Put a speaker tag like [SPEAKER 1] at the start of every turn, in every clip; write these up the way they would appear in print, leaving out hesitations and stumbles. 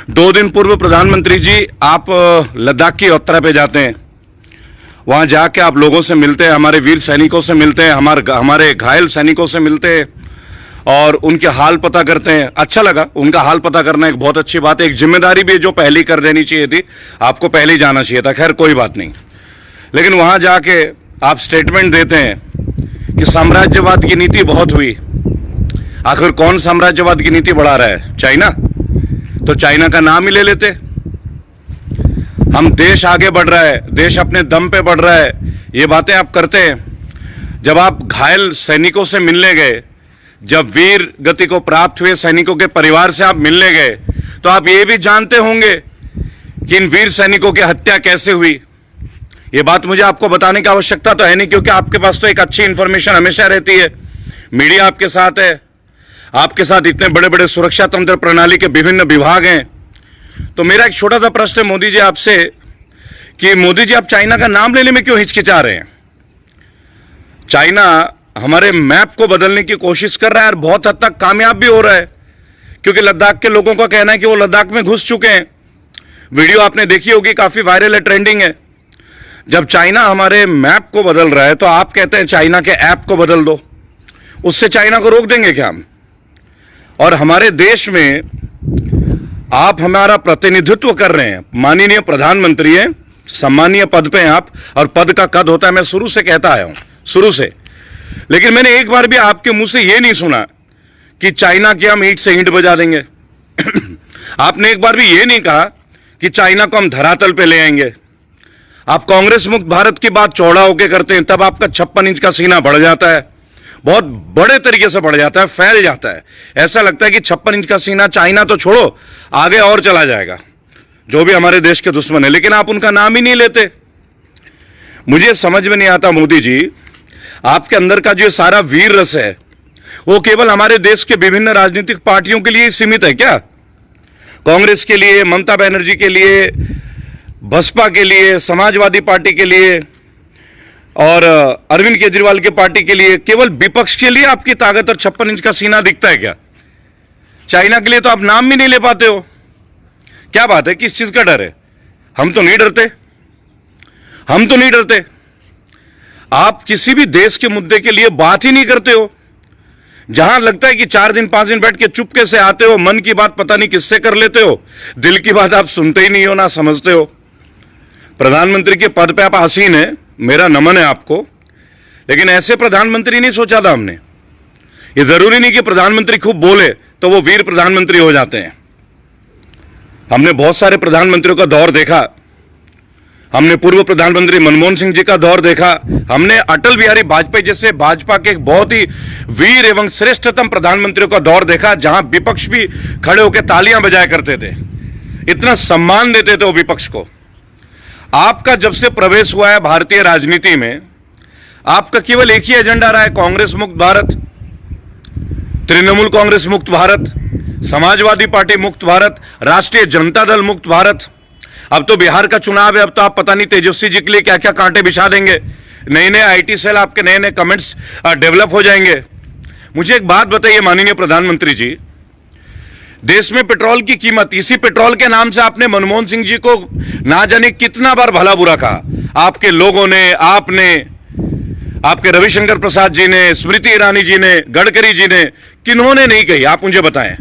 [SPEAKER 1] 2 दिन पूर्व प्रधानमंत्री जी आप लद्दाख की यात्रा पे जाते हैं। वहां जाके आप लोगों से मिलते हैं, हमारे वीर सैनिकों से मिलते हैं, हमारे घायल सैनिकों से मिलते हैं और उनके हाल पता करते हैं। अच्छा लगा, उनका हाल पता करना एक बहुत अच्छी बात है। एक जिम्मेदारी भी है जो पहले कर देनी चाहिए थी, आपको पहले ही जाना चाहिए था। खैर कोई बात नहीं, लेकिन वहां जाके आप स्टेटमेंट देते हैं कि साम्राज्यवाद की नीति बहुत हुई। आखिर कौन साम्राज्यवाद की नीति बढ़ा रहा है? चाइना? तो चाइना का नाम ही ले लेते। हम देश आगे बढ़ रहा है, देश अपने दम पे बढ़ रहा है, ये बातें आप करते हैं। जब आप घायल सैनिकों से मिलने गए, जब वीर गति को प्राप्त हुए सैनिकों के परिवार से आप मिलने गए, तो आप ये भी जानते होंगे कि इन वीर सैनिकों की हत्या कैसे हुई। ये बात मुझे आपको बताने की आवश्यकता तो है नहीं, क्योंकि आपके पास तो एक अच्छी इंफॉर्मेशन हमेशा रहती है। मीडिया आपके साथ है, आपके साथ इतने बड़े बड़े सुरक्षा तंत्र प्रणाली के विभिन्न विभाग हैं। तो मेरा एक छोटा सा प्रश्न है मोदी जी आपसे कि मोदी जी आप चाइना का नाम लेने में क्यों हिचकिचा रहे हैं? चाइना हमारे मैप को बदलने की कोशिश कर रहा है और बहुत हद तक कामयाब भी हो रहा है, क्योंकि लद्दाख के लोगों का कहना है कि वो लद्दाख में घुस चुके हैं। वीडियो आपने देखी होगी, काफी वायरल है, ट्रेंडिंग है। जब चाइना हमारे मैप को बदल रहा है तो आप कहते हैं चाइना के ऐप को बदल दो। उससे चाइना को रोक देंगे क्या हम? और हमारे देश में आप हमारा प्रतिनिधित्व कर रहे हैं, माननीय प्रधानमंत्री हैं, सम्मानीय पद पे हैं आप, और पद का कद होता है, मैं शुरू से कहता आया हूं, शुरू से। लेकिन मैंने एक बार भी आपके मुंह से यह नहीं सुना कि चाइना की हम ईंट से ईंट बजा देंगे। आपने एक बार भी यह नहीं कहा कि चाइना को हम धरातल पे ले आएंगे। आप कांग्रेस मुक्त भारत की बात चौड़ा होकर करते हैं, तब आपका 56 इंच का सीना बढ़ जाता है, बहुत बड़े तरीके से बढ़ जाता है, फैल जाता है। ऐसा लगता है कि 56 इंच का सीना चाइना तो छोड़ो, आगे और चला जाएगा, जो भी हमारे देश के दुश्मन है। लेकिन आप उनका नाम ही नहीं लेते। मुझे समझ में नहीं आता मोदी जी, आपके अंदर का जो सारा वीर रस है वो केवल हमारे देश के विभिन्न राजनीतिक पार्टियों के लिए सीमित है क्या? कांग्रेस के लिए, ममता बनर्जी के लिए, बसपा के लिए, समाजवादी पार्टी के लिए और अरविंद केजरीवाल की पार्टी के लिए, केवल विपक्ष के लिए आपकी ताकत और 56 इंच का सीना दिखता है क्या? चाइना के लिए तो आप नाम भी नहीं ले पाते हो। क्या बात है, किस चीज का डर है? हम तो नहीं डरते, हम तो नहीं डरते। आप किसी भी देश के मुद्दे के लिए बात ही नहीं करते हो। जहां लगता है कि 4 दिन 5 दिन बैठ के चुपके से आते हो, मन की बात पता नहीं किससे कर लेते हो, दिल की बात आप सुनते ही नहीं हो, ना समझते हो। प्रधानमंत्री के पद पे आप आसीन है, मेरा नमन है आपको, लेकिन ऐसे प्रधानमंत्री नहीं सोचा था हमने। ये जरूरी नहीं कि प्रधानमंत्री खूब बोले तो वो वीर प्रधानमंत्री हो जाते हैं। हमने बहुत सारे प्रधानमंत्रियों का दौर देखा। हमने पूर्व प्रधानमंत्री मनमोहन सिंह जी का दौर देखा। हमने अटल बिहारी वाजपेयी जैसे भाजपा के एक बहुत ही वीर एवं श्रेष्ठतम प्रधानमंत्रियों का दौर देखा, जहां विपक्ष भी खड़े होकर तालियां बजाया करते थे, इतना सम्मान देते थे वो विपक्ष को। आपका जब से प्रवेश हुआ है भारतीय राजनीति में, आपका केवल एक ही एजेंडा रहा है, कांग्रेस मुक्त भारत, तृणमूल कांग्रेस मुक्त भारत, समाजवादी पार्टी मुक्त भारत, राष्ट्रीय जनता दल मुक्त भारत। अब तो बिहार का चुनाव है, अब तो आप पता नहीं तेजस्वी जी के लिए क्या क्या कांटे बिछा देंगे, नए नए आईटी सेल, आपके नए नए कमेंट्स डेवलप हो जाएंगे। मुझे एक बात बताइए माननीय प्रधानमंत्री जी, देश में पेट्रोल की कीमत, इसी पेट्रोल के नाम से आपने मनमोहन सिंह जी को ना जाने कितना बार भला बुरा कहा। आपके लोगों ने, आपने, आपके रविशंकर प्रसाद जी ने, स्मृति ईरानी जी ने, गडकरी जी ने, किन्होंने नहीं कही, आप मुझे बताएं।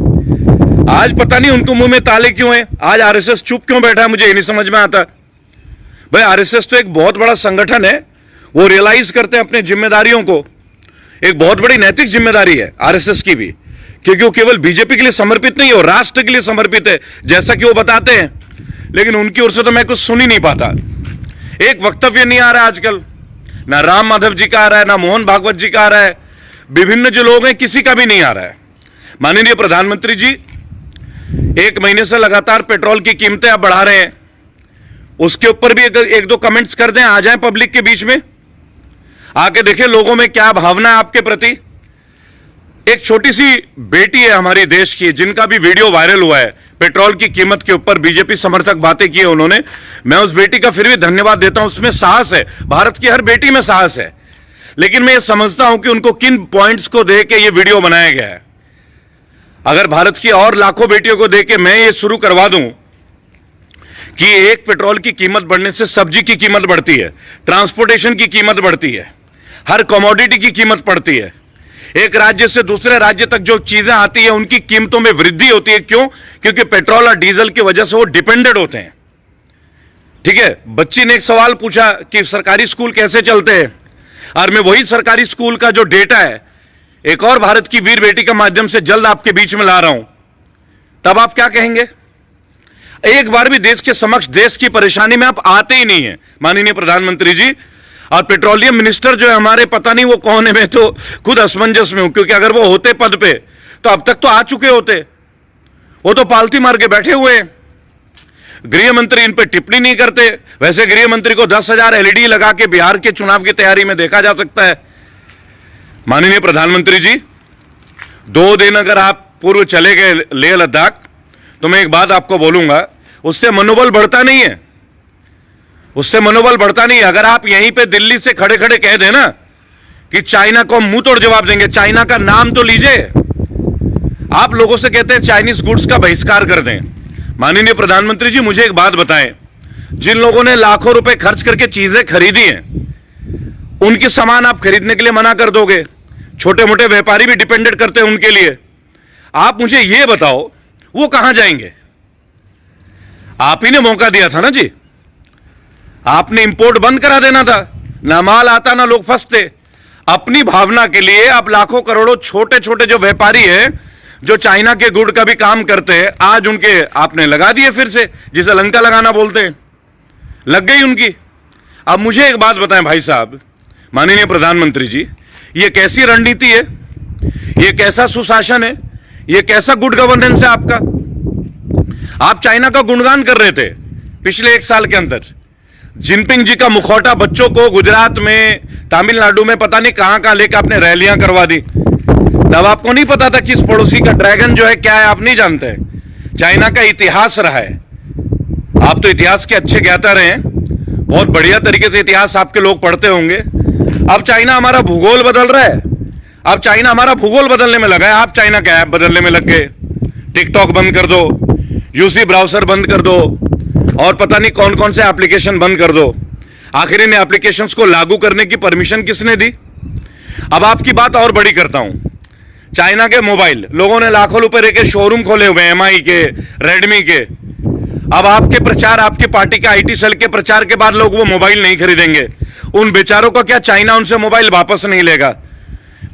[SPEAKER 1] आज पता नहीं उनको मुंह में ताले क्यों हैं, आज आरएसएस चुप क्यों बैठा है, मुझे ये नहीं समझ में आता। भाई आरएसएस तो एक बहुत बड़ा संगठन है, वो रियलाइज करते हैं अपने जिम्मेदारियों को। एक बहुत बड़ी नैतिक जिम्मेदारी है आरएसएस की भी, क्योंकि वो केवल बीजेपी के लिए समर्पित नहीं है, वो राष्ट्र के लिए समर्पित है, जैसा कि वो बताते हैं। लेकिन उनकी ओर से तो मैं कुछ सुन ही नहीं पाता। एक वक्तव्य नहीं आ रहा है आजकल, ना राम माधव जी का आ रहा है, ना मोहन भागवत जी का आ रहा है, विभिन्न जो लोग हैं किसी का भी नहीं आ रहा है। माननीय प्रधानमंत्री जी, 1 महीने से लगातार पेट्रोल की कीमतें आप बढ़ा रहे हैं, उसके ऊपर भी एक दो कमेंट्स कर दें, आ जाएं पब्लिक के बीच में, आके देखें लोगों में क्या भावना है आपके प्रति। एक छोटी सी बेटी है हमारी देश की, जिनका भी वीडियो वायरल हुआ है, पेट्रोल की कीमत के ऊपर बीजेपी समर्थक बातें की है उन्होंने। मैं उस बेटी का फिर भी धन्यवाद देता हूं, उसमें साहस है, भारत की हर बेटी में साहस है। लेकिन मैं ये समझता हूं कि उनको किन पॉइंट्स को देख के ये वीडियो बनाया गया है। अगर भारत की और लाखों बेटियों को देके मैं ये शुरू करवा दूं कि एक पेट्रोल की कीमत बढ़ने से सब्जी की कीमत बढ़ती है, ट्रांसपोर्टेशन की कीमत बढ़ती है, हर कमोडिटी की कीमत बढ़ती है, एक राज्य से दूसरे राज्य तक जो चीजें आती है उनकी कीमतों में वृद्धि होती है। क्यों? क्योंकि पेट्रोल और डीजल की वजह से वो डिपेंडेंट होते हैं। ठीक है, बच्ची ने एक सवाल पूछा कि सरकारी स्कूल कैसे चलते हैं, और मैं वही सरकारी स्कूल का जो डेटा है एक और भारत की वीर बेटी के माध्यम से जल्द आपके बीच में ला रहा हूं, तब आप क्या कहेंगे? एक बार भी देश के समक्ष देश की परेशानी में आप आते ही नहीं है माननीय प्रधानमंत्री जी। और पेट्रोलियम मिनिस्टर जो है हमारे, पता नहीं वो कौन है, मैं तो खुद असमंजस में हूं, क्योंकि अगर वो होते पद पे तो अब तक तो आ चुके होते। वो तो पालती मार के बैठे हुए हैं। गृह मंत्री इन पे टिप्पणी नहीं करते। वैसे गृह मंत्री को 10,000 एलईडी लगा के बिहार के चुनाव की तैयारी में देखा जा सकता है। माननीय प्रधानमंत्री जी, 2 दिन अगर आप पूर्व चले गए लेह लद्दाख, तो मैं एक बात आपको बोलूंगा, उससे मनोबल बढ़ता नहीं है, उससे मनोबल बढ़ता नहीं है। अगर आप यहीं पे दिल्ली से खड़े खड़े कह देना कि चाइना को हम मुंह तोड़ जवाब देंगे, चाइना का नाम तो लीजिए। आप लोगों से कहते हैं चाइनीज गुड्स का बहिष्कार कर दें। माननीय प्रधानमंत्री जी, मुझे एक बात बताएं, जिन लोगों ने लाखों रुपए खर्च करके चीजें खरीदी हैं, उनकी सामान आप खरीदने के लिए मना कर दोगे। छोटे मोटे व्यापारी भी डिपेंडेंट करते हैं उनके लिए। आप मुझे यह बताओ वो कहां जाएंगे? आप ही ने मौका दिया था ना जी, आपने इंपोर्ट बंद करा देना था, ना माल आता ना लोग फंसते। अपनी भावना के लिए आप लाखों करोड़ों छोटे छोटे जो व्यापारी हैं, जो चाइना के गुड़ का भी काम करते हैं, आज उनके आपने लगा दिए फिर से, जिसे लंका लगाना बोलते हैं, लग गई उनकी। अब मुझे एक बात बताएं भाई साहब, माननीय प्रधानमंत्री जी, ये कैसी रणनीति है, ये कैसा सुशासन है, ये कैसा गुड गवर्नेंस है आपका? आप चाइना का गुणगान कर रहे थे पिछले 1 साल के अंदर। जिनपिंग जी का मुखौटा बच्चों को गुजरात में, तमिलनाडु में, पता नहीं कहां कहां लेकर आपने रैलियां करवा दी। तब आपको नहीं पता था कि इस पड़ोसी का ड्रैगन जो है क्या है, आप नहीं जानते। चाइना का इतिहास रहा है, आप तो इतिहास के अच्छे ज्ञाता रहे हैं, बहुत बढ़िया तरीके से इतिहास आपके लोग पढ़ते होंगे। अब चाइना हमारा भूगोल बदल रहा है, अब चाइना हमारा भूगोल बदलने में लगा है। आप चाइना का ऐप बदलने में लग गए, टिकटॉक बंद कर दो, यूसी ब्राउजर बंद कर दो, और पता नहीं कौन कौन से एप्लीकेशन बंद कर दो। आखिर इन एप्लीकेशंस को लागू करने की परमिशन किसने दी? अब आपकी बात और बड़ी करता हूं, चाइना के मोबाइल, लोगों ने लाखों रुपए के शोरूम खोले हुए हैं, एमआई के, रेडमी के। अब आपके प्रचार, आपकी पार्टी के आईटी सेल के प्रचार के बाद लोग वो मोबाइल नहीं खरीदेंगे। उन बेचारों को क्या चाइना उनसे मोबाइल वापस नहीं लेगा?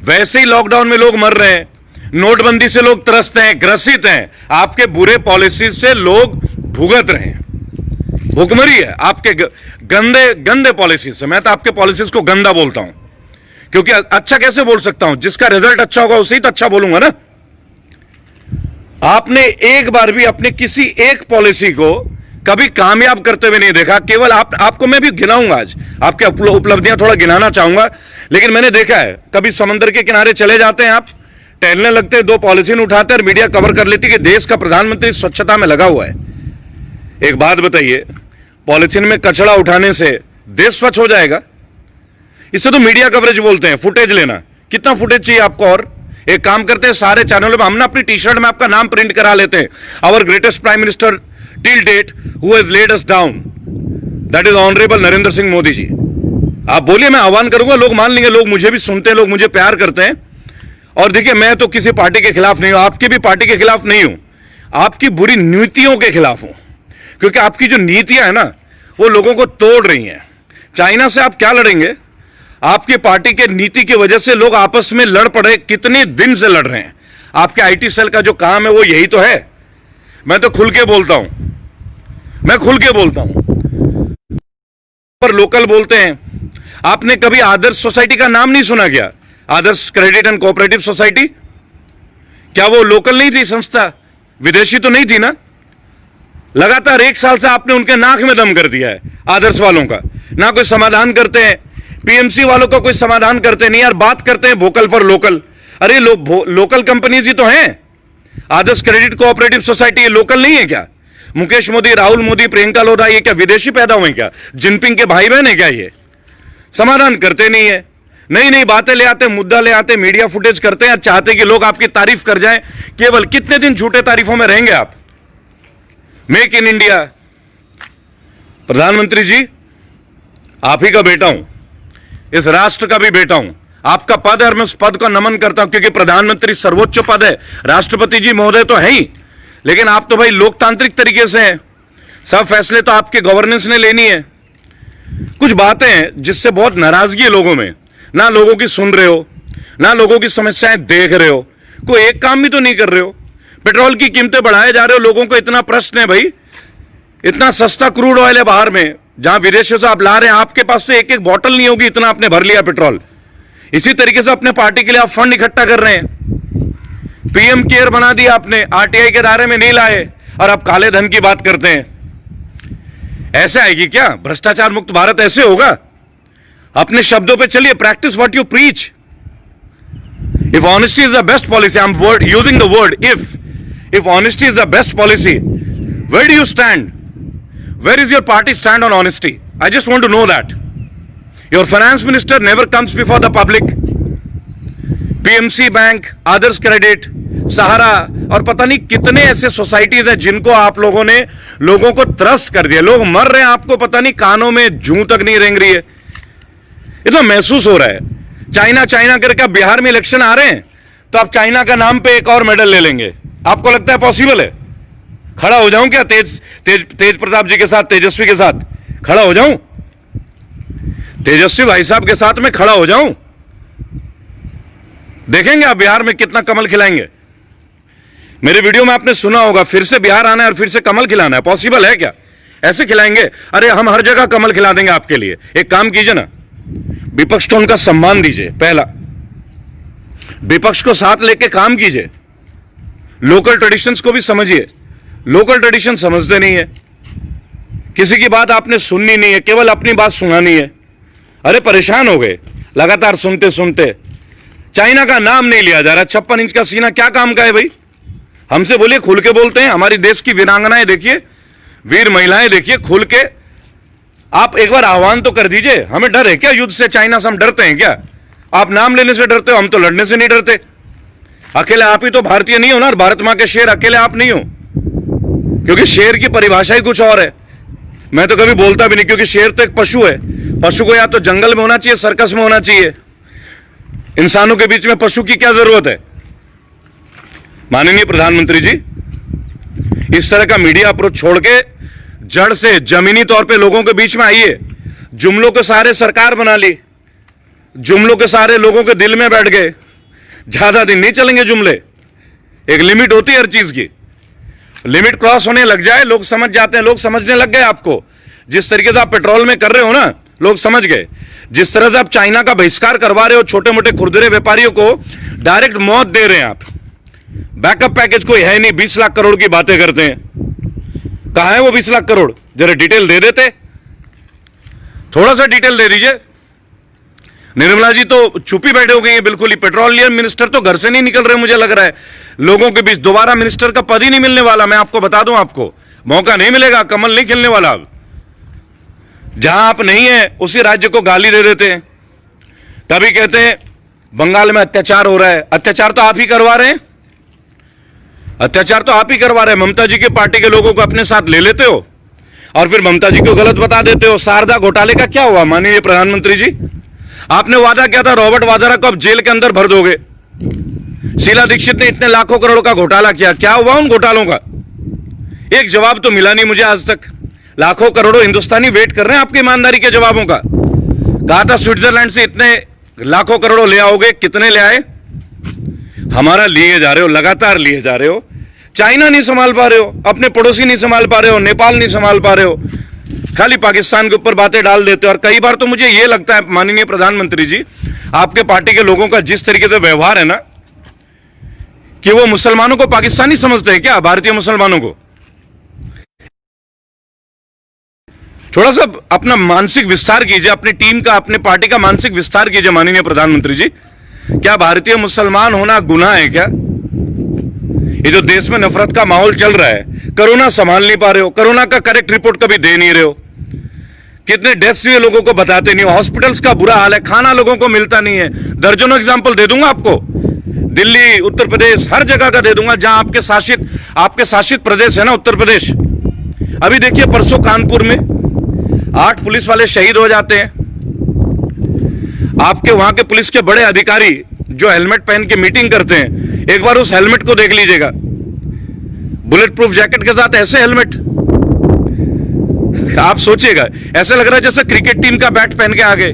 [SPEAKER 1] वैसे ही लॉकडाउन में लोग मर रहे हैं, नोटबंदी से लोग त्रस्त हैं, ग्रसित हैं, आपके बुरे पॉलिसी से लोग भुगत रहे हैं। भुखमरी है आपके गंदे गंदे पॉलिसीज से। मैं तो आपके पॉलिसीज को गंदा बोलता हूं, क्योंकि अच्छा कैसे बोल सकता हूं? जिसका रिजल्ट अच्छा होगा उसे ही तो अच्छा बोलूंगा ना। आपने एक बार भी अपने किसी एक पॉलिसी को कभी कामयाब करते हुए नहीं देखा। केवल आपको मैं भी गिनाऊंगा, आज आपके उपलब्धियां थोड़ा गिनाना चाहूंगा, लेकिन मैंने देखा है कभी समंदर के किनारे चले जाते हैं आप, टहलने लगते हैं, 2 पॉलिथीन उठाते हैं और मीडिया कवर कर लेती कि देश का प्रधानमंत्री स्वच्छता में लगा हुआ है। एक बात बताइए, पॉलिथीन में कचरा उठाने से देश स्वच्छ हो जाएगा? इसे तो मीडिया कवरेज बोलते हैं, फुटेज लेना। कितना फुटेज चाहिए आपको? और एक काम करते हैं, सारे चैनलों में हम ना अपनी टी-शर्ट में आपका नाम प्रिंट करा लेते हैं, our greatest prime minister till date who has led us down, that is honourable Narendra Singh Modi ji. आप बोलिए, मैं आह्वान करूंगा, लोग मान लेंगे। लोग मुझे भी सुनते हैं, लोग मुझे प्यार करते हैं। और देखिए, मैं तो किसी पार्टी के खिलाफ नहीं हूं, आपकी भी पार्टी के खिलाफ नहीं हूं, आपकी बुरी नीतियों के खिलाफ हूं, क्योंकि आपकी जो नीतियां है ना, वो लोगों को तोड़ रही हैं। चाइना से आप क्या लड़ेंगे? आपकी पार्टी के नीति की वजह से लोग आपस में लड़ पड़े, कितने दिन से लड़ रहे हैं। आपके आईटी सेल का जो काम है वो यही तो है। मैं तो खुल के बोलता हूं, मैं खुल के बोलता हूं। पर लोकल बोलते हैं। आपने कभी आदर्श सोसाइटी का नाम नहीं सुना क्या? आदर्श क्रेडिट एंड कोऑपरेटिव सोसाइटी, क्या वो लोकल नहीं थी संस्था? विदेशी तो नहीं थी ना? लगातार 1 साल से आपने उनके नाक में दम कर दिया है आदर्श वालों का। ना कोई समाधान करते हैं, पीएमसी वालों का कोई समाधान करते नहीं यार। बात करते हैं वोकल फॉर लोकल। अरे लोकल कंपनीज ही तो हैं। आदर्श क्रेडिट कोऑपरेटिव सोसाइटी ये लोकल नहीं है क्या? मुकेश मोदी, राहुल मोदी, प्रियंका लोधा, ये क्या विदेशी पैदा हुए क्या? जिनपिंग के भाई बहन है क्या? ये समाधान करते नहीं है। नई नई बातें ले आते, मुद्दा ले आते, मीडिया फुटेज करते हैं और चाहते कि लोग आपकी तारीफ कर जाएं। केवल कितने दिन झूठे तारीफों में रहेंगे आप? Make in India. प्रधानमंत्री जी, आप ही का बेटा हूं, इस राष्ट्र का भी बेटा हूं। आपका पद है और मैं उस पद को नमन करता हूं, क्योंकि प्रधानमंत्री सर्वोच्च पद है। राष्ट्रपति जी महोदय तो है ही, लेकिन आप तो भाई लोकतांत्रिक तरीके से हैं। सब फैसले तो आपके गवर्नेंस ने लेनी है। कुछ बातें हैं जिससे बहुत नाराजगी है लोगों में। ना लोगों की सुन रहे हो, ना लोगों की समस्याएं देख रहे हो, कोई एक काम भी तो नहीं कर रहे हो। पेट्रोल की कीमतें बढ़ाए जा रहे हो। लोगों को इतना प्रश्न है भाई, इतना सस्ता क्रूड ऑयल है बाहर में, जहां विदेशों से आप ला रहे हैं, आपके पास तो एक एक बॉटल नहीं होगी, इतना आपने भर लिया पेट्रोल। इसी तरीके से अपने पार्टी के लिए आप फंड इकट्ठा कर रहे हैं। पीएम केयर बना दिया आपने, आरटीआई के दायरे में नहीं लाए, और अब काले धन की बात करते हैं। ऐसे आएगी क्या भ्रष्टाचार मुक्त भारत? ऐसे होगा? अपने शब्दों पे चलिए, practice what you preach. If honesty is the best policy, I am using the word if honesty is the best policy, where do you stand? Where is your party stand on honesty? I just want to know that. Your finance minister never comes before the public. PMC bank, Adarsh credit, Sahara और पता नहीं कितने ऐसे societies हैं जिनको आप लोगों ने लोगों को त्रस्त कर दिया। लोग मर रहे हैं, आपको पता नहीं कानों में जूं तक नहीं रेंग रही है। इतना महसूस हो रहा है। चाइना चाइना करके अब बिहार में इलेक्शन आ रहे हैं, तो आप चाइना का नाम पे एक और मेडल ले लेंगे। आपको लगता है पॉसिबल है? खड़ा हो जाऊं क्या तेज प्रताप जी के साथ, तेजस्वी के साथ खड़ा हो जाऊं? तेजस्वी भाई साहब के साथ में खड़ा हो जाऊं? देखेंगे आप बिहार में कितना कमल खिलाएंगे। मेरे वीडियो में आपने सुना होगा, फिर से बिहार आना है और फिर से कमल खिलाना है। पॉसिबल है क्या? ऐसे खिलाएंगे? अरे हम हर जगह कमल खिला देंगे आपके लिए। एक काम कीजिए ना, विपक्ष को उनका सम्मान दीजिए। पहला, विपक्ष को साथ लेके काम कीजिए। लोकल ट्रेडिशंस को भी समझिए। लोकल ट्रेडिशन समझते नहीं है, किसी की बात आपने सुननी नहीं है, केवल अपनी बात सुनानी है। अरे परेशान हो गए लगातार सुनते सुनते। चाइना का नाम नहीं लिया जा रहा। 56 इंच का सीना क्या काम का है भाई? हमसे बोलिए, खुल के बोलते हैं। हमारी देश की वीरांगनाएं देखिए, वीर महिलाएं देखिए, खुल के आप एक बार आह्वान तो कर दीजिए। हमें डर है क्या युद्ध से? चाइना से हम डरते हैं क्या? आप नाम लेने से डरते हो, हम तो लड़ने से नहीं डरते। अकेले आप ही तो भारतीय नहीं हो ना, भारत मां के शेर अकेले आप नहीं हो, क्योंकि शेर की परिभाषा ही कुछ और है। मैं तो कभी बोलता भी नहीं, क्योंकि शेर तो एक पशु है। पशु को या तो जंगल में होना चाहिए, सर्कस में होना चाहिए। इंसानों के बीच में पशु की क्या जरूरत है? माननीय प्रधानमंत्री जी, इस तरह का मीडिया अप्रोच छोड़ के जड़ से जमीनी तौर पे लोगों के बीच में आइए। जुमलों के सहारे सरकार बना ली, जुमलों के सहारे लोगों के दिल में बैठ गए। ज्यादा दिन नहीं चलेंगे जुमले। एक लिमिट होती है हर चीज की। लिमिट क्रॉस होने लग जाए, लोग समझ जाते हैं। लोग समझने लग गए आपको। जिस तरीके से आप पेट्रोल में कर रहे हो ना, लोग समझ गए। जिस तरह से आप चाइना का बहिष्कार करवा रहे हो, छोटे मोटे खुरदरे व्यापारियों को डायरेक्ट मौत दे रहे हैं आप। बैकअप पैकेज कोई है नहीं, 20 लाख करोड़ की बातें करते हैं। कहां है वो 20 लाख करोड़? जरा डिटेल दे देते, थोड़ा सा डिटेल दे दीजिए। निर्मला जी तो चुप ही बैठे हो गई हैं बिल्कुल ही। पेट्रोलियम मिनिस्टर तो घर से नहीं निकल रहे, मुझे लग रहा है। लोगों के बीच दोबारा मिनिस्टर का पद ही नहीं मिलने वाला। मैं आपको बता दूं, आपको मौका नहीं मिलेगा, कमल नहीं खिलने वाला। अब जहां आप नहीं है उसी राज्य को गाली दे देते हैं। तभी कहते हैं बंगाल में अत्याचार हो रहा है। अत्याचार तो आप ही करवा रहे हैं। अत्याचार तो आप ही करवा रहे हैं। ममता जी की पार्टी के लोगों को अपने साथ ले लेते हो और फिर ममता जी को गलत बता देते हो। शारदा घोटाले का क्या हुआ माननीय प्रधानमंत्री जी? आपने वादा किया था रॉबर्ट वाड्रा को अब जेल के अंदर भर दोगे। शीला दीक्षित ने इतने लाखों करोड़ का घोटाला किया, क्या हुआ उन घोटालों का? एक जवाब तो मिला नहीं मुझे आज तक। लाखों करोड़ों हिंदुस्तानी वेट कर रहे हैं आपकी ईमानदारी के जवाबों का। कहा था स्विट्जरलैंड से इतने लाखों करोड़ों ले आओगे, कितने ले आए? हमारा लिए जा रहे हो, लगातार लिए जा रहे हो। चाइना नहीं संभाल पा रहे हो, अपने पड़ोसी नहीं संभाल पा रहे हो, नेपाल नहीं संभाल पा रहे हो, खाली पाकिस्तान के ऊपर बातें डाल देते हो। और कई बार तो मुझे यह लगता है माननीय प्रधानमंत्री जी, आपके पार्टी के लोगों का जिस तरीके से व्यवहार है ना, कि वो मुसलमानों को पाकिस्तानी समझते हैं क्या? भारतीय मुसलमानों को। थोड़ा सा अपना मानसिक विस्तार कीजिए, अपनी टीम का, अपने पार्टी का मानसिक विस्तार कीजिए माननीय प्रधानमंत्री जी। क्या भारतीय मुसलमान होना गुनाह है क्या? ये जो देश में नफरत का माहौल चल रहा है, कोरोना संभाल नहीं पा रहे हो, कोरोना का करेक्ट रिपोर्ट कभी दे नहीं रहे हो, कितने डेथ्स हुए लोगों को बताते नहीं हो, हॉस्पिटल्स का बुरा हाल है, खाना लोगों को मिलता नहीं है। दर्जनों एग्जाम्पल दे दूंगा आपको, दिल्ली, उत्तर प्रदेश, हर जगह का दे दूंगा जहां आपके शासित प्रदेश है ना, उत्तर प्रदेश। अभी देखिए परसों कानपुर में 8 पुलिस वाले शहीद हो जाते हैं। आपके वहां के पुलिस के बड़े अधिकारी जो हेलमेट पहन के मीटिंग करते हैं, एक बार उस हेलमेट को देख लीजिएगा, बुलेट प्रूफ जैकेट के साथ ऐसे हेलमेट, आप सोचिएगा ऐसे लग रहा है जैसे क्रिकेट टीम का बैट पहन के आ गए।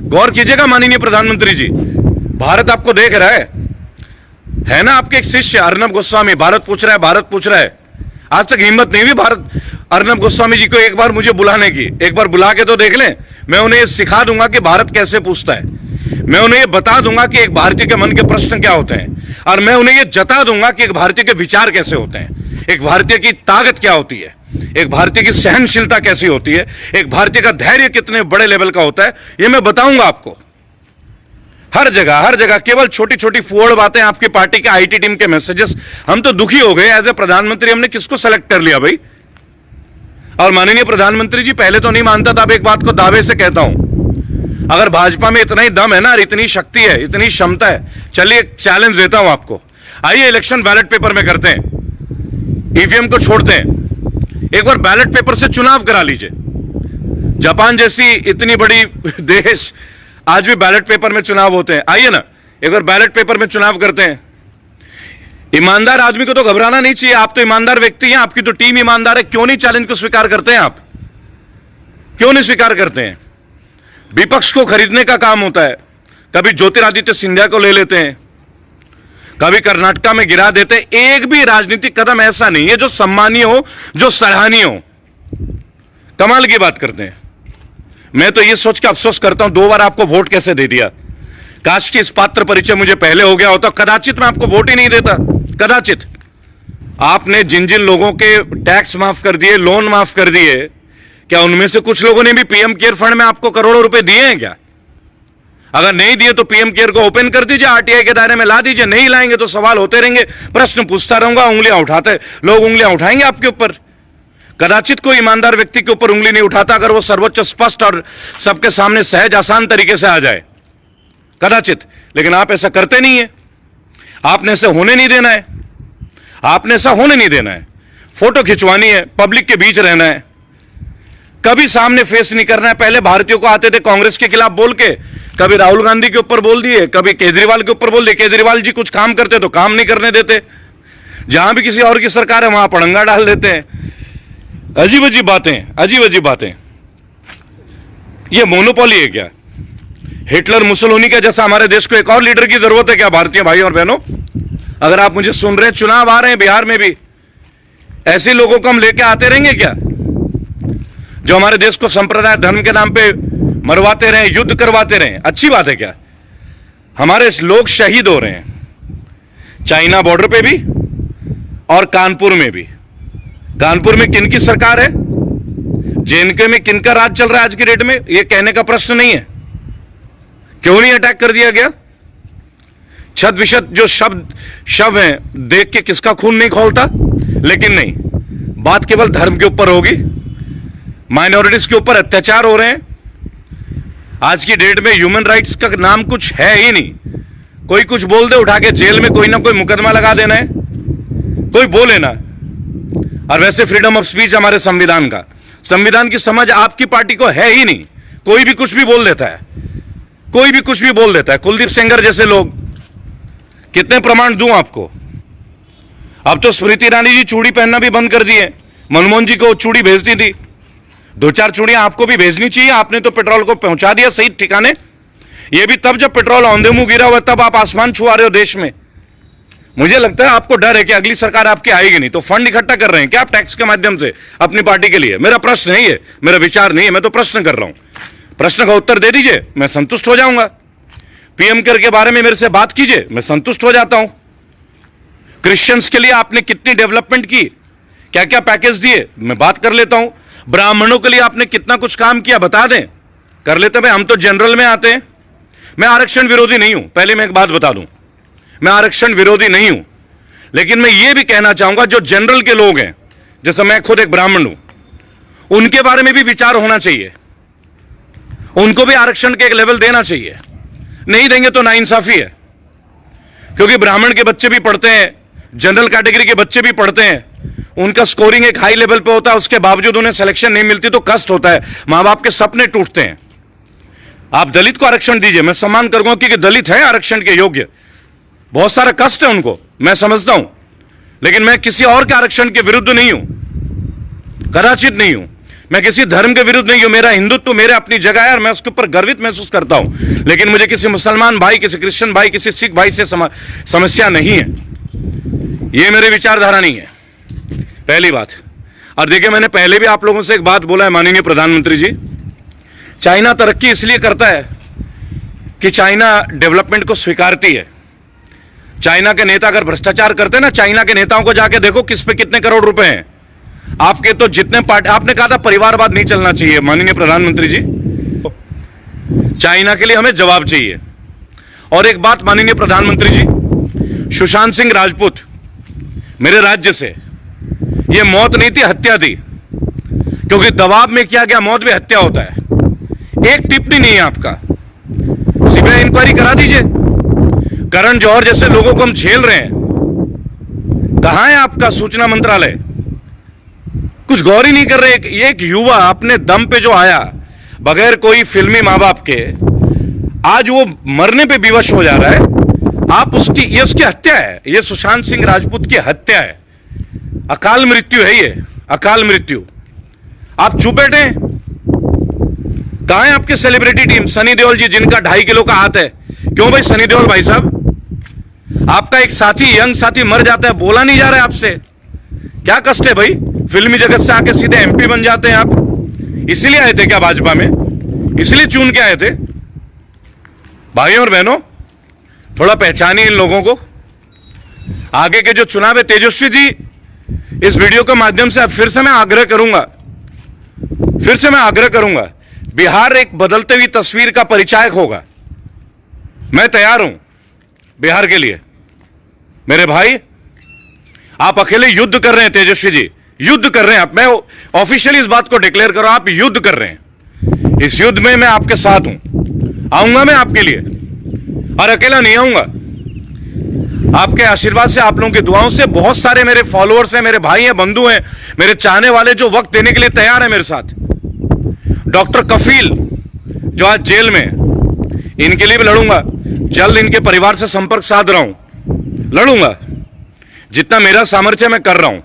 [SPEAKER 1] गौर कीजिएगा माननीय प्रधानमंत्री जी, भारत आपको देख रहा है ना। आपके एक शिष्य अर्नब गोस्वामी भारत पूछ रहा है, भारत पूछ रहा है, आज तक हिम्मत नहीं हुई भारत अर्नब गोस्वामी जी को एक बार मुझे बुलाने की। एक बार बुला के तो देख लें, मैं उन्हें ये सिखा दूंगा कि भारत कैसे पूछता है, मैं उन्हें ये बता दूंगा कि एक भारतीय के मन के प्रश्न क्या होते हैं, और मैं उन्हें ये जता दूंगा कि एक भारतीय के विचार कैसे होते हैं, एक भारतीय की ताकत क्या होती है, एक भारतीय की सहनशीलता कैसी होती है, एक भारतीय का धैर्य कितने बड़े लेवल का होता है, ये मैं बताऊंगा आपको। हर जगह केवल छोटी छोटी फुहड़ बातें, आपकी पार्टी के आईटी टीम के मैसेजेस, हम तो दुखी हो गए। एज ए प्रधानमंत्री हमने किसको सेलेक्ट कर लिया भाई? और माननीय प्रधानमंत्री जी, पहले तो नहीं मानता था, अब एक बात को दावे से कहता हूं, अगर भाजपा में इतना ही दम है ना, और इतनी शक्ति है, इतनी क्षमता है, चलिए एक चैलेंज देता हूं आपको, आइए इलेक्शन बैलेट पेपर में करते हैं, ईवीएम को छोड़ते हैं, एक बार बैलेट पेपर से चुनाव करा लीजिए। जापान जैसी इतनी बड़ी देश, आज भी बैलेट पेपर में चुनाव होते हैं। आइए ना एक बार बैलेट पेपर में चुनाव करते हैं। ईमानदार आदमी को तो घबराना नहीं चाहिए, आप तो ईमानदार व्यक्ति हैं, आपकी तो टीम ईमानदार है, क्यों नहीं चैलेंज को स्वीकार करते हैं? आप क्यों नहीं स्वीकार करते हैं? विपक्ष को खरीदने का काम होता है, कभी ज्योतिरादित्य सिंधिया को ले लेते हैं, कभी कर्नाटका में गिरा देते हैं। एक भी राजनीतिक कदम ऐसा नहीं है जो सम्मानीय हो, जो सराहनीय हो। कमाल की बात करते हैं। मैं तो ये सोच के अफसोस करता हूं, 2 बार आपको वोट कैसे दे दिया। काश कि इस पात्र परिचय मुझे पहले हो गया होता, कदाचित मैं आपको वोट ही नहीं देता, कदाचित। आपने जिन जिन लोगों के टैक्स माफ कर दिए, लोन माफ कर दिए, क्या उनमें से कुछ लोगों ने भी पीएम केयर फंड में आपको करोड़ों रुपए दिए हैं क्या? अगर नहीं दिए तो पीएम केयर को ओपन कर दीजिए, आरटीआई के दायरे में ला दीजिए। नहीं लाएंगे तो सवाल होते रहेंगे, प्रश्न पूछता रहूंगा, उंगलियां उठाते लोग उंगलियां उठाएंगे आपके ऊपर। कदाचित कोई ईमानदार व्यक्ति के ऊपर उंगली नहीं उठाता अगर वो सर्वोच्च स्पष्ट और सबके सामने सहज आसान तरीके से आ जाए, कदाचित। लेकिन आप ऐसा करते नहीं है, आपने ऐसा होने नहीं देना है, आपने ऐसा होने नहीं देना है। फोटो खिंचवानी है, पब्लिक के बीच रहना है, कभी सामने फेस नहीं करना है। पहले भारतीयों को आते थे कांग्रेस के खिलाफ बोल के, कभी राहुल गांधी के ऊपर बोल दिए, कभी केजरीवाल के ऊपर बोल दिए। केजरीवाल जी कुछ काम करते तो काम नहीं करने देते, जहां भी किसी और की सरकार है वहां पड़ंगा डाल देते हैं। अजीब अजीब बातें, अजीब अजीब बातें। ये मोनोपोली है क्या? हिटलर मुसोलिनी का जैसा हमारे देश को एक और लीडर की जरूरत है क्या? भारतीय भाई और बहनों, अगर आप मुझे सुन रहे हैं, चुनाव आ रहे हैं बिहार में भी, ऐसे लोगों को हम लेके आते रहेंगे क्या जो हमारे देश को संप्रदाय धर्म के नाम पे मरवाते रहे, युद्ध करवाते रहे? अच्छी बात है क्या? हमारे लोग शहीद हो रहे हैं, चाइना बॉर्डर पे भी और कानपुर में भी। कानपुर में किनकी सरकार है, जेएनके में किनका राज चल रहा है आज की डेट में, यह कहने का प्रश्न नहीं है। क्यों नहीं अटैक कर दिया गया? छत विशत जो शव हैं, देख के किसका खून नहीं खौलता? लेकिन नहीं, बात केवल धर्म के ऊपर होगी, माइनॉरिटीज के ऊपर अत्याचार हो रहे हैं। आज की डेट में ह्यूमन राइट्स का नाम कुछ है ही नहीं। कोई कुछ बोल दे, उठा के जेल में कोई ना कोई मुकदमा लगा देना है, कोई बोले ना। और वैसे फ्रीडम ऑफ स्पीच हमारे संविधान का, संविधान की समझ आपकी पार्टी को है ही नहीं। कोई भी कुछ भी बोल देता है, कोई भी कुछ भी बोल देता है। कुलदीप सेंगर जैसे लोग, कितने प्रमाण दूं आपको? अब तो स्मृति ईरानी जी चूड़ी पहनना भी बंद कर दिए। मनमोहन जी को चूड़ी भेजती थी, 2-4 चूड़ियां आपको भी भेजनी चाहिए। आपने तो पेट्रोल को पहुंचा दिया सही ठिकाने, ये भी तब जब पेट्रोल औंधे मुंह गिरा हुआ, तब आप आसमान छुआ रहे हो देश में। मुझे लगता है आपको डर है कि अगली सरकार आपकी आएगी नहीं, तो फंड इकट्ठा कर रहे हैं क्या आप टैक्स के माध्यम से अपनी पार्टी के लिए? मेरा प्रश्न नहीं है, मेरा विचार नहीं है, मैं तो प्रश्न कर रहा हूं। प्रश्न का उत्तर दे दीजिए, मैं संतुष्ट हो जाऊंगा। पीएम केयर के बारे में मेरे से बात कीजिए, मैं संतुष्ट हो जाता हूं। क्रिश्चियंस के लिए आपने कितनी डेवलपमेंट की, क्या क्या पैकेज दिए, मैं बात कर लेता हूं। ब्राह्मणों के लिए आपने कितना कुछ काम किया, बता दें, कर लेते हैं। हम तो जनरल में आते हैं। मैं आरक्षण विरोधी नहीं हूं, पहले मैं एक बात बता दूं, मैं आरक्षण विरोधी नहीं हूं। लेकिन मैं यह भी कहना चाहूंगा, जो जनरल के लोग हैं, जैसे मैं खुद एक ब्राह्मण हूं, उनके बारे में भी विचार होना चाहिए। उनको भी आरक्षण के एक लेवल देना चाहिए। नहीं देंगे तो नाइंसाफी है, क्योंकि ब्राह्मण के बच्चे भी पढ़ते हैं, जनरल कैटेगरी के बच्चे भी पढ़ते हैं, उनका स्कोरिंग एक हाई लेवल पे होता है, उसके बावजूद उन्हें सिलेक्शन नहीं मिलती तो कष्ट होता है, मां बाप के सपने टूटते हैं। आप दलित को आरक्षण दीजिए, मैं सम्मान करूंगा, क्योंकि दलित है आरक्षण के योग्य, बहुत सारा कष्ट है उनको, मैं समझता हूं, लेकिन मैं किसी और के आरक्षण के विरुद्ध नहीं हूं, कदाचित नहीं हूं। मैं किसी धर्म के विरुद्ध नहीं हूं, मेरा हिंदुत्व मेरे अपनी जगह है और मैं उसके ऊपर गर्वित महसूस करता हूं, लेकिन मुझे किसी मुसलमान भाई, किसी क्रिश्चियन भाई, किसी सिख भाई से समस्या नहीं है। यह मेरे विचारधारा नहीं है, पहली बात। और देखिए, मैंने पहले भी आप लोगों से एक बात बोला है, माननीय प्रधानमंत्री जी, चाइना तरक्की इसलिए करता है कि चाइना डेवलपमेंट को स्वीकारती है। चाइना के नेता अगर भ्रष्टाचार करते हैं ना, चाइना के नेताओं को जाके देखो किस पे कितने करोड़ रुपए हैं। आपके तो जितने पार्टी, आपने कहा था परिवारवाद नहीं चलना चाहिए, माननीय प्रधानमंत्री जी, चाइना के लिए हमें जवाब चाहिए। और एक बात माननीय प्रधानमंत्री जी, सुशांत सिंह राजपूत मेरे राज्य से, यह मौत नहीं थी, हत्या थी, क्योंकि दबाव में किया गया मौत भी हत्या होता है। एक टिप्पणी नहीं है आपका, सीबीआई इंक्वायरी करा दीजिए। करण जौहर जैसे लोगों को हम झेल रहे हैं, कहां है आपका सूचना मंत्रालय? कुछ गौर ही नहीं कर रहे। एक युवा अपने दम पे जो आया, बगैर कोई फिल्मी मां बाप के, आज वो मरने पे विवश हो जा रहा है। आप ये उसकी हत्या है, ये सुशांत सिंह राजपूत की हत्या है, अकाल मृत्यु है, ये अकाल मृत्यु। आप चुप बैठे। कहां है आपके सेलिब्रिटी टीम? सनी देओल जी, जिनका 2.5 किलो का हाथ है। क्यों भाई सनी देओल भाई साहब, आपका एक साथी, यंग साथी मर जाता है, बोला नहीं जा रहा है आपसे, क्या कष्ट है भाई? फिल्मी जगत से आके सीधे एमपी बन जाते हैं आप। इसलिए आए थे क्या भाजपा में? इसलिए चुन के आए थे? भाइयों और बहनों, थोड़ा पहचानिए इन लोगों को। आगे के जो चुनाव है, तेजस्वी जी, इस वीडियो के माध्यम से अब फिर से मैं आग्रह करूंगा, बिहार एक बदलते हुई तस्वीर का परिचायक होगा। मैं तैयार हूं बिहार के लिए। मेरे भाई, आप अकेले युद्ध कर रहे हैं, तेजस्वी जी युद्ध कर रहे हैं। मैं ऑफिशियली इस बात को डिक्लेयर कर रहा हूं, आप युद्ध कर रहे हैं। इस युद्ध में मैं आपके साथ हूं, आऊंगा मैं आपके लिए, और अकेला नहीं आऊंगा। आपके आशीर्वाद से, आप लोगों की दुआओं से बहुत सारे मेरे फॉलोअर्स हैं, मेरे भाई हैं, बंधु हैं, मेरे चाहने वाले जो वक्त देने के लिए तैयार हैं मेरे साथ। डॉक्टर कफील जो आज जेल में, इनके लिए भी लड़ूंगा। जल्द इनके परिवार से संपर्क साध रहा हूं, लड़ूंगा। जितना मेरा सामर्थ्य मैं कर रहा हूं,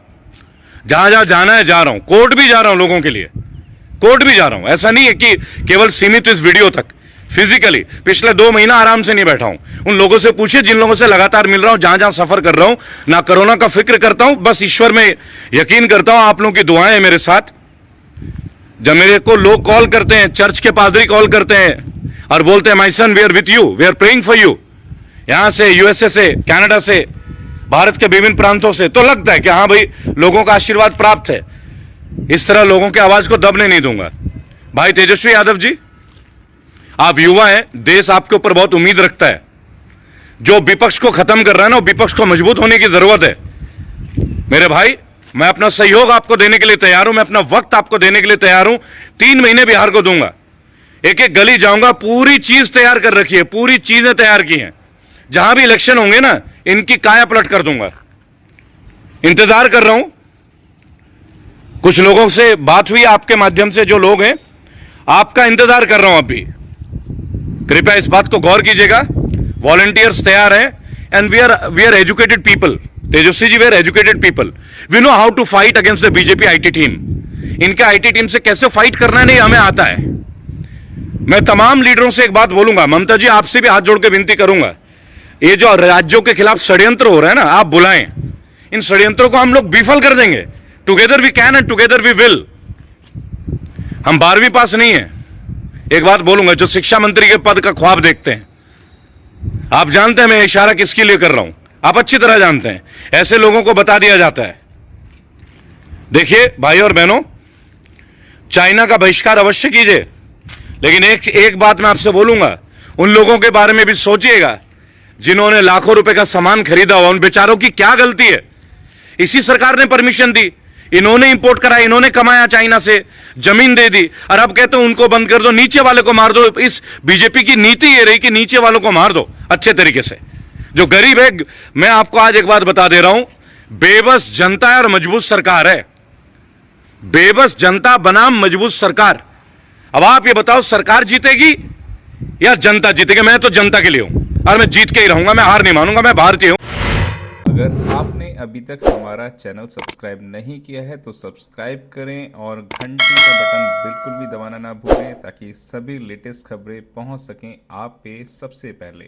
[SPEAKER 1] जहां जहां जाना है जा रहा हूं, कोर्ट भी जा रहा हूं लोगों के लिए, कोर्ट भी जा रहा हूं। ऐसा नहीं है कि केवल सीमित इस वीडियो तक। फिजिकली पिछले 2 महीना आराम से नहीं बैठा हूं। उन लोगों से पूछिए जिन लोगों से लगातार मिल रहा हूं, जहां जहां सफर कर रहा हूं, ना कोरोना का फिक्र करता हूं, बस ईश्वर में यकीन करता हूं। आप लोगों की दुआएं हैं मेरे साथ। जब मेरे को लोग कॉल करते हैं, चर्च के पादरी कॉल करते हैं और बोलते हैं, my son we are with you, we are praying for you, यहां से, यूएसए से, कनाडा से, भारत के विभिन्न प्रांतों से, तो लगता है कि हां भाई लोगों का आशीर्वाद प्राप्त है। इस तरह लोगों की आवाज को दबने नहीं दूंगा। भाई तेजस्वी यादव जी, आप युवा हैं, देश आपके ऊपर बहुत उम्मीद रखता है। जो विपक्ष को खत्म कर रहा है ना, विपक्ष को मजबूत होने की जरूरत है। मेरे भाई, मैं अपना सहयोग आपको देने के लिए तैयार हूं, मैं अपना वक्त आपको देने के लिए तैयार हूं। 3 महीने बिहार को दूंगा, एक एक गली जाऊंगा, पूरी चीज तैयार कर रखी है, पूरी चीजें तैयार की हैं। जहां भी इलेक्शन होंगे ना, इनकी काया पलट कर दूंगा। इंतजार कर रहा हूं। कुछ लोगों से बात हुई आपके माध्यम से, जो लोग हैं, आपका इंतजार कर रहा हूं अभी। कृपया इस बात को गौर कीजिएगा। वॉलंटियर्स तैयार हैं, and we are educated people. Tejashwi ji, we are educated people, we know how to fight against the BJP IT team. इनके आईटी टीम से कैसे फाइट करना है, नहीं हमें आता है। मैं तमाम लीडरों से एक बात बोलूंगा, ममता जी आपसे भी हाथ जोड़ के विनती करूंगा, ये जो राज्यों के खिलाफ षड्यंत्र हो रहा है ना, आप बुलाएं। इन षड्यंत्रों को हम लोग विफल कर देंगे। Together we can and together we will. हम 12वीं पास नहीं है। एक बात बोलूंगा, जो शिक्षा मंत्री के पद का ख्वाब देखते हैं, आप जानते हैं मैं इशारा किसके लिए कर रहा हूं, आप अच्छी तरह जानते हैं। ऐसे लोगों को बता दिया जाता है। देखिए भाई और बहनों, चाइना का बहिष्कार अवश्य कीजिए, लेकिन एक बात मैं आपसे बोलूंगा, उन लोगों के बारे में भी सोचिएगा जिन्होंने लाखों रुपए का सामान खरीदा हुआ। उन बेचारों की क्या गलती है? इसी सरकार ने परमिशन दी, इन्होंने इंपोर्ट करा, इन्होंने कमाया चाइना से, जमीन दे दी, और अब कहते हो उनको बंद कर दो, नीचे वाले को मार दो। इस बीजेपी की नीति ये रही कि नीचे वालों को मार दो अच्छे तरीके से। जो गरीब है, मैं आपको आज एक बात बता दे रहा हूं, बेबस जनता है और मजबूत सरकार है। बेबस जनता बनाम मजबूत सरकार। अब आप ये बताओ, सरकार जीतेगी या जनता जीतेगी? मैं तो जनता के लिए हूं और मैं जीत के ही रहूंगा, मैं हार नहीं मानूंगा, मैं भारतीय हूं।
[SPEAKER 2] अगर आपने अभी तक हमारा चैनल सब्सक्राइब नहीं किया है तो सब्सक्राइब करें और घंटी का बटन बिल्कुल भी दबाना ना भूलें ताकि सभी लेटेस्ट खबरें पहुंच सकें आप पे सबसे पहले।